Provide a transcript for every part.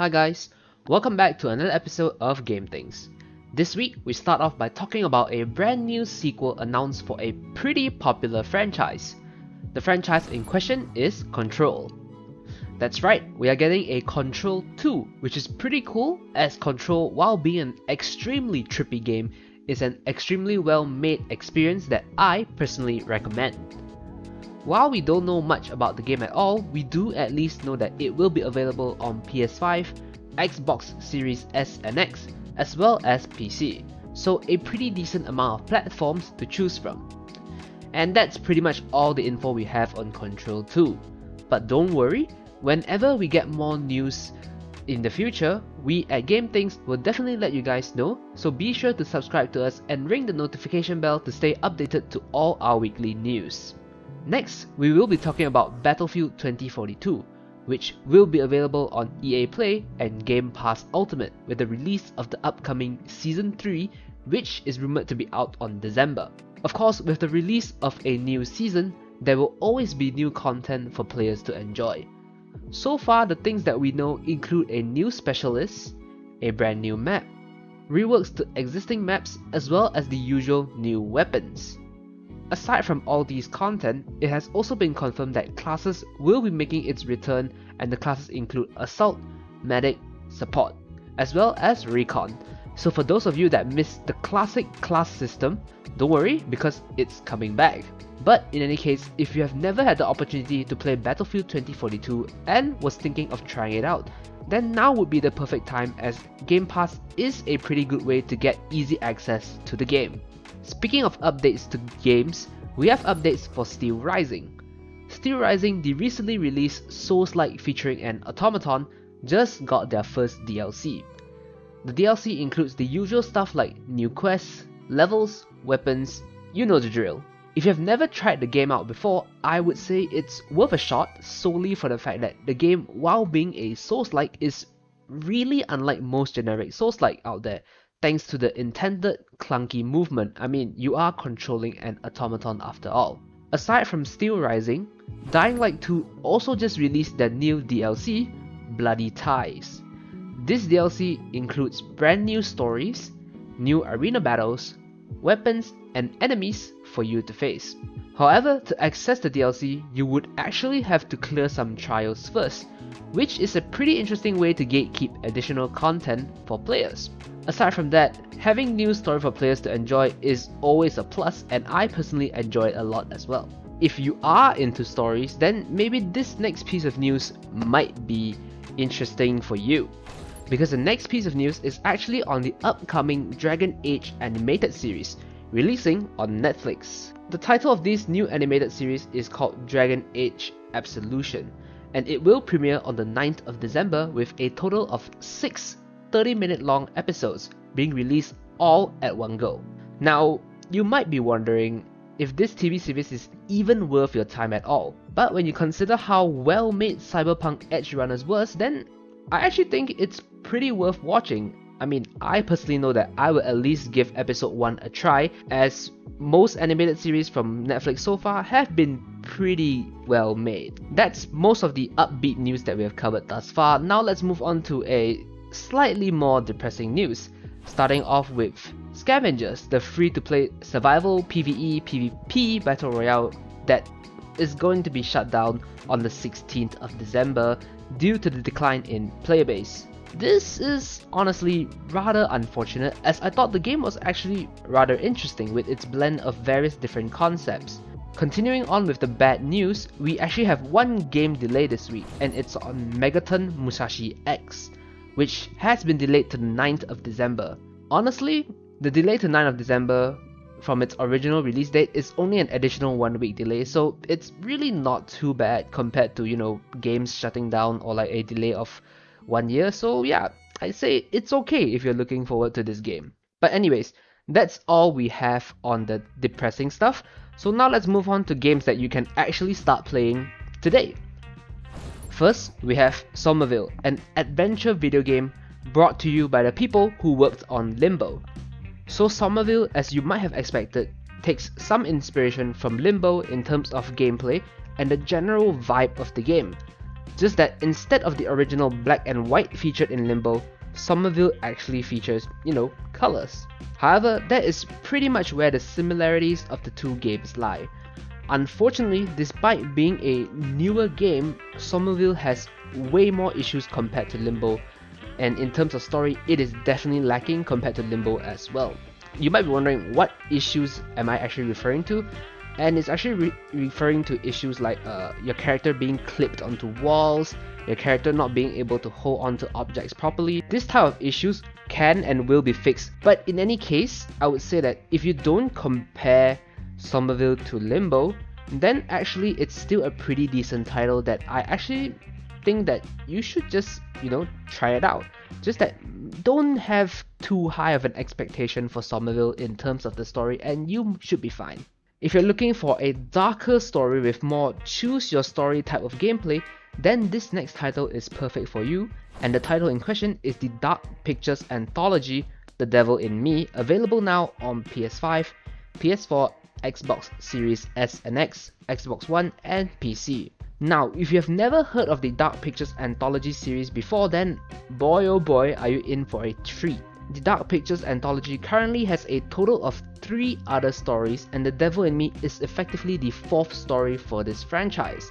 Hi guys, welcome back to another episode of Game Things. This week we start off by talking about a brand new sequel announced for a pretty popular franchise. The franchise in question is Control. That's right, we are getting a Control 2, which is pretty cool as Control, while being an extremely trippy game, is an extremely well made experience that I personally recommend. While we don't know much about the game at all, we do at least know that it will be available on PS5, Xbox Series S and X, as well as PC, so a pretty decent amount of platforms to choose from. And that's pretty much all the info we have on Control 2. But don't worry, whenever we get more news in the future, we at Game Things will definitely let you guys know, so be sure to subscribe to us and ring the notification bell to stay updated to all our weekly news. Next, we will be talking about Battlefield 2042, which will be available on EA Play and Game Pass Ultimate with the release of the upcoming Season 3, which is rumored to be out on December. Of course, with the release of a new season, there will always be new content for players to enjoy. So far, the things that we know include a new specialist, a brand new map, reworks to existing maps, as well as the usual new weapons. Aside from all these content, it has also been confirmed that classes will be making its return, and the classes include Assault, Medic, Support, as well as Recon. So for those of you that missed the classic class system, don't worry because it's coming back. But in any case, if you have never had the opportunity to play Battlefield 2042 and was thinking of trying it out, then now would be the perfect time as Game Pass is a pretty good way to get easy access to the game. Speaking of updates to games, we have updates for Steelrising. Steelrising, the recently released Souls-like featuring an automaton, just got their first DLC. The DLC includes the usual stuff like new quests, levels, weapons, you know the drill. If you have never tried the game out before, I would say it's worth a shot solely for the fact that the game, while being a Souls-like, is really unlike most generic Souls-like out there, thanks to the intended clunky movement. I mean, you are controlling an automaton after all. Aside from Steelrising, Dying Light 2 also just released their new DLC, Bloody Ties. This DLC includes brand new stories, new arena battles, weapons, and enemies for you to face. However, to access the DLC, you would actually have to clear some trials first, which is a pretty interesting way to gatekeep additional content for players. Aside from that, having new story for players to enjoy is always a plus, and I personally enjoy it a lot as well. If you are into stories, then maybe this next piece of news might be interesting for you. Because the next piece of news is actually on the upcoming Dragon Age animated series, releasing on Netflix. The title of this new animated series is called Dragon Age Absolution, and it will premiere on the 9th of December with a total of 6 30-minute long episodes being released all at one go. Now, you might be wondering if this TV series is even worth your time at all, but when you consider how well made Cyberpunk Edge Runners was, then I actually think it's pretty worth watching. I mean, I personally know that I will at least give episode 1 a try, as most animated series from Netflix so far have been pretty well made. That's most of the upbeat news that we have covered thus far. Now let's move on to a slightly more depressing news, starting off with Scavengers, the free-to-play survival PvE PvP battle royale that is going to be shut down on the 16th of December due to the decline in player base. This is honestly rather unfortunate, as I thought the game was actually rather interesting with its blend of various different concepts. Continuing on with the bad news, we actually have one game delay this week, and it's on Megaton Musashi X, which has been delayed to the 9th of December. Honestly, the delay to 9th of December from its original release date is only an additional 1 week delay, so it's really not too bad compared to, games shutting down or like a delay of 1 year. So yeah, I'd say it's okay if you're looking forward to this game. But anyways, that's all we have on the depressing stuff. So now let's move on to games that you can actually start playing today. First, we have Somerville, an adventure video game brought to you by the people who worked on Limbo. So Somerville, as you might have expected, takes some inspiration from Limbo in terms of gameplay and the general vibe of the game. Just that instead of the original black and white featured in Limbo, Somerville actually features, colors. However, that is pretty much where the similarities of the two games lie. Unfortunately, despite being a newer game, Somerville has way more issues compared to Limbo, and in terms of story, it is definitely lacking compared to Limbo as well. You might be wondering, what issues am I actually referring to? And it's actually referring to issues like your character being clipped onto walls, your character not being able to hold onto objects properly. This type of issues can and will be fixed, but in any case, I would say that if you don't compare Somerville to Limbo, then actually it's still a pretty decent title that I actually think that you should just, try it out. Just that don't have too high of an expectation for Somerville in terms of the story, and you should be fine. If you're looking for a darker story with more choose your story type of gameplay, then this next title is perfect for you, and the title in question is the Dark Pictures anthology The Devil in Me, available now on PS5, PS4, Xbox Series S and X, Xbox One, and PC. Now, if you have never heard of the Dark Pictures anthology series before, then boy oh boy are you in for a treat. The Dark Pictures anthology currently has a total of 3 other stories, and The Devil in Me is effectively the 4th story for this franchise.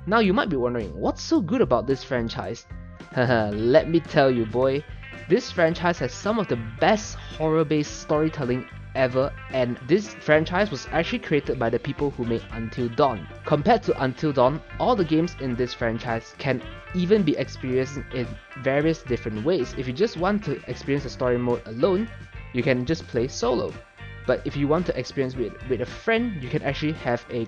Now you might be wondering, what's so good about this franchise? Haha, let me tell you boy, this franchise has some of the best horror-based storytelling ever, and this franchise was actually created by the people who made Until Dawn. Compared to Until Dawn, all the games in this franchise can even be experienced in various different ways. If you just want to experience the story mode alone, you can just play solo. But if you want to experience with a friend, you can actually have a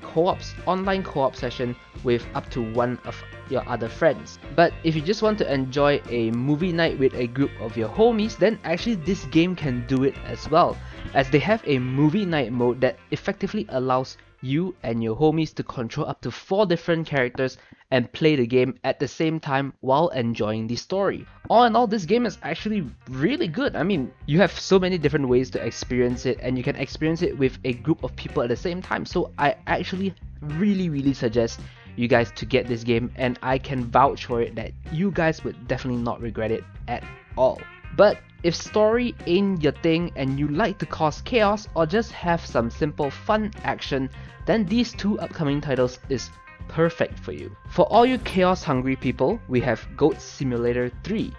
online co-op session with up to one of your other friends. But if you just want to enjoy a movie night with a group of your homies, then actually this game can do it as well, as they have a movie night mode that effectively allows you and your homies to control up to 4 different characters and play the game at the same time while enjoying the story. All in all, this game is actually really good. I mean, you have so many different ways to experience it, and you can experience it with a group of people at the same time. So I actually really suggest you guys to get this game, and I can vouch for it that you guys would definitely not regret it at all. But if story ain't your thing and you like to cause chaos or just have some simple fun action, then these 2 upcoming titles is perfect for you. For all you chaos hungry people, we have Goat Simulator 3.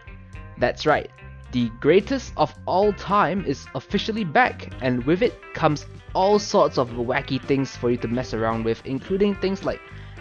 That's right, the greatest of all time is officially back, and with it comes all sorts of wacky things for you to mess around with, including things like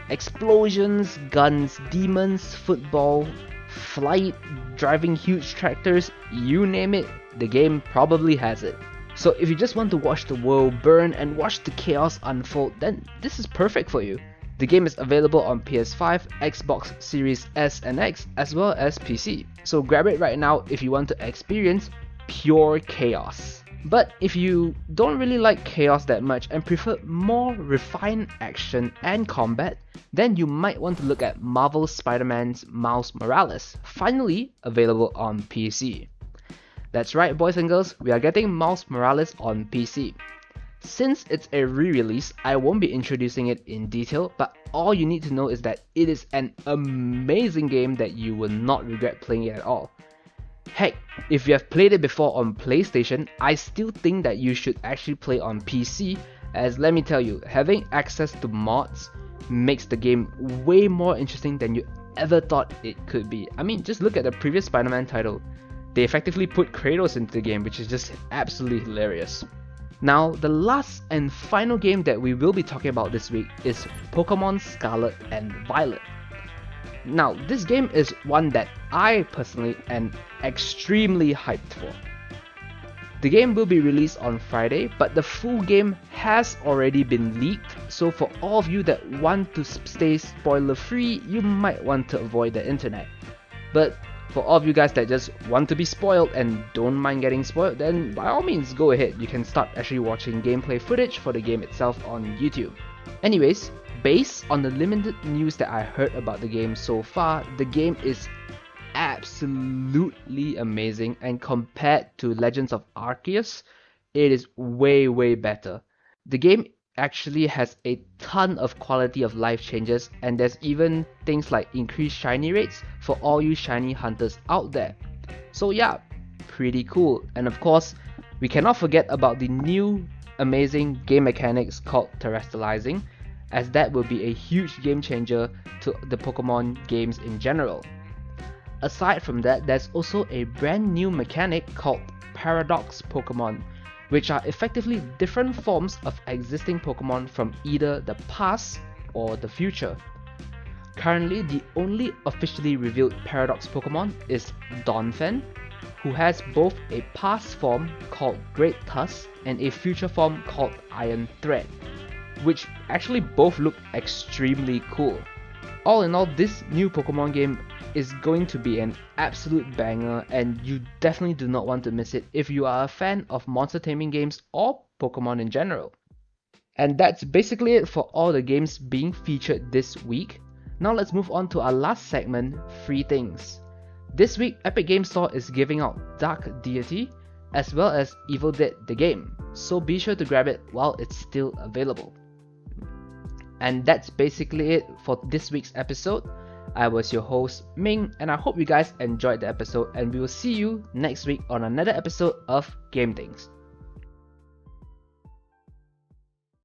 explosions, guns, demons, football, flight, driving huge tractors, you name it, the game probably has it. So if you just want to watch the world burn and watch the chaos unfold, then this is perfect for you. The game is available on PS5, Xbox Series S and X, as well as PC. So grab it right now if you want to experience pure chaos. But if you don't really like chaos that much and prefer more refined action and combat, then you might want to look at Marvel's Spider-Man's Miles Morales, finally available on PC. That's right boys and girls, we are getting Miles Morales on PC. Since it's a re-release, I won't be introducing it in detail, but all you need to know is that it is an amazing game that you will not regret playing it at all. Heck, if you have played it before on PlayStation, I still think that you should actually play on PC, as let me tell you, having access to mods makes the game way more interesting than you ever thought it could be. I mean, just look at the previous Spider-Man title. They effectively put Kratos into the game, which is just absolutely hilarious. Now, the last and final game that we will be talking about this week is Pokemon Scarlet and Violet. Now, this game is one that I personally am extremely hyped for. The game will be released on Friday, but the full game has already been leaked, so for all of you that want to stay spoiler free, you might want to avoid the internet. But for all of you guys that just want to be spoiled and don't mind getting spoiled, then by all means go ahead, you can start actually watching gameplay footage for the game itself on YouTube. Anyways, based on the limited news that I heard about the game so far, the game is absolutely amazing, and compared to Legends of Arceus, it is way better. The game actually has a ton of quality of life changes, and there's even things like increased shiny rates for all you shiny hunters out there. So yeah, pretty cool. And of course, we cannot forget about the new amazing game mechanics called terrestrializing, as that will be a huge game changer to the Pokemon games in general. Aside from that, there's also a brand new mechanic called Paradox Pokemon, which are effectively different forms of existing Pokemon from either the past or the future. Currently, the only officially revealed Paradox Pokemon is Donphan, who has both a past form called Great Tusk and a future form called Iron Thread, which actually both look extremely cool. All in all, this new Pokemon game is going to be an absolute banger, and you definitely do not want to miss it if you are a fan of monster taming games or Pokemon in general. And that's basically it for all the games being featured this week. Now let's move on to our last segment, Free Things. This week, Epic Games Store is giving out Dark Deity as well as Evil Dead the game, so be sure to grab it while it's still available. And that's basically it for this week's episode. I was your host, Ming, and I hope you guys enjoyed the episode, and we will see you next week on another episode of Game Things.